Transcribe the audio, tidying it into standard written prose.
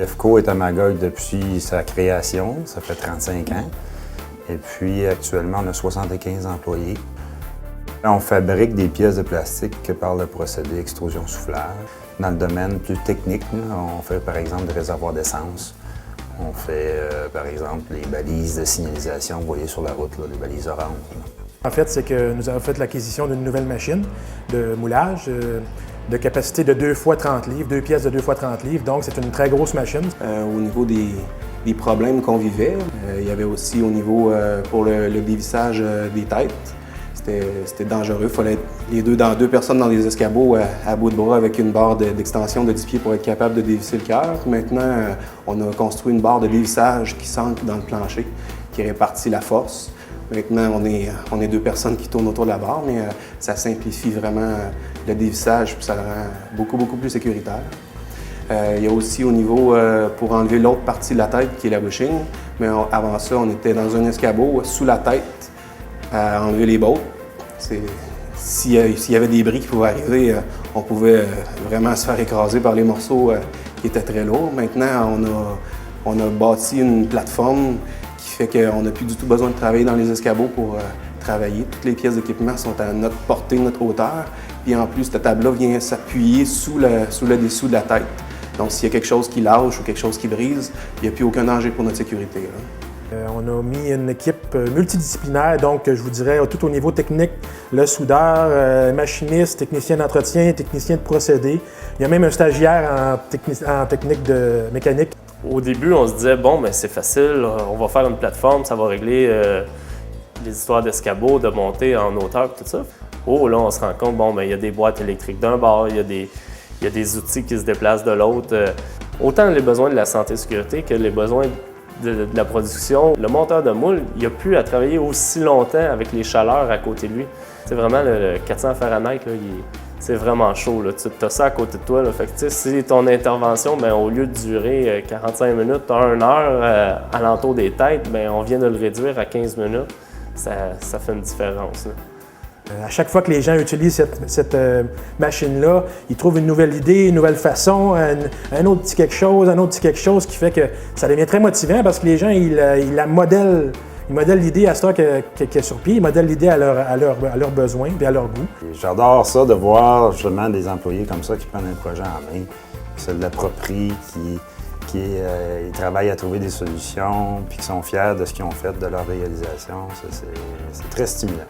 FCO est à Magog depuis sa création, ça fait 35 ans. Et puis actuellement, on a 75 employés. On fabrique des pièces de plastique par le procédé extrusion-soufflage. Dans le domaine plus technique, on fait par exemple des réservoirs d'essence. On fait par exemple les balises de signalisation, vous voyez sur la route, là, les balises oranges. En fait, c'est que nous avons fait l'acquisition d'une nouvelle machine de moulage de capacité de 2 fois 30 livres, 2 pièces de 2 fois 30 livres, donc c'est une très grosse machine. Au niveau des problèmes qu'on vivait, il y avait aussi au niveau pour le dévissage des têtes. C'était dangereux. Il fallait être deux personnes dans les escabeaux à bout de bras avec une barre d'extension de 10 pieds pour être capable de dévisser le cœur. Maintenant, on a construit une barre de dévissage qui s'ancre dans le plancher, qui répartit la force. Maintenant, on est 2 personnes qui tournent autour de la barre, mais ça simplifie vraiment le dévissage et ça le rend beaucoup, beaucoup plus sécuritaire. Il y a aussi au niveau, pour enlever l'autre partie de la tête qui est la bushing, mais avant ça, on était dans un escabeau sous la tête à enlever les bottes. S'il y avait des bris qui pouvaient arriver, on pouvait vraiment se faire écraser par les morceaux qui étaient très lourds. Maintenant, on a bâti une plateforme qui fait qu'on n'a plus du tout besoin de travailler dans les escabeaux pour travailler. Toutes les pièces d'équipement sont à notre portée, notre hauteur. Puis en plus, cette table-là vient s'appuyer sous le dessous de la tête. Donc s'il y a quelque chose qui lâche ou quelque chose qui brise, il n'y a plus aucun danger pour notre sécurité, là. On a mis une équipe multidisciplinaire, donc je vous dirais tout au niveau technique, le soudeur, machiniste, technicien d'entretien, technicien de procédé. Il y a même un stagiaire en technique de mécanique. Au début, on se disait, bon, ben c'est facile, on va faire une plateforme, ça va régler les histoires d'escabeaux, de montée en hauteur, tout ça. Oh, là, on se rend compte, bon, ben il y a des boîtes électriques d'un bord, il y a des outils qui se déplacent de l'autre. Autant les besoins de la santé et sécurité que les besoins de la production. Le monteur de moule, il n'a plus à travailler aussi longtemps avec les chaleurs à côté de lui. C'est vraiment le 400 Fahrenheit, c'est vraiment chaud. Là. Tu as ça à côté de toi. Là. Fait que, si ton intervention, ben, au lieu de durer 45 minutes, tu as 1 heure alentour des têtes, ben, on vient de le réduire à 15 minutes. Ça fait une différence. Là. À chaque fois que les gens utilisent cette machine-là, ils trouvent une nouvelle idée, une nouvelle façon, un autre petit quelque chose qui fait que ça devient très motivant parce que les gens, ils modèlent l'idée à ce temps qu'elle est sur pied, ils modèlent l'idée à leurs besoins et à leur goût. J'adore ça de voir justement des employés comme ça qui prennent un projet en main, qui se l'approprient, ils travaillent à trouver des solutions, puis qui sont fiers de ce qu'ils ont fait, de leur réalisation. C'est très stimulant.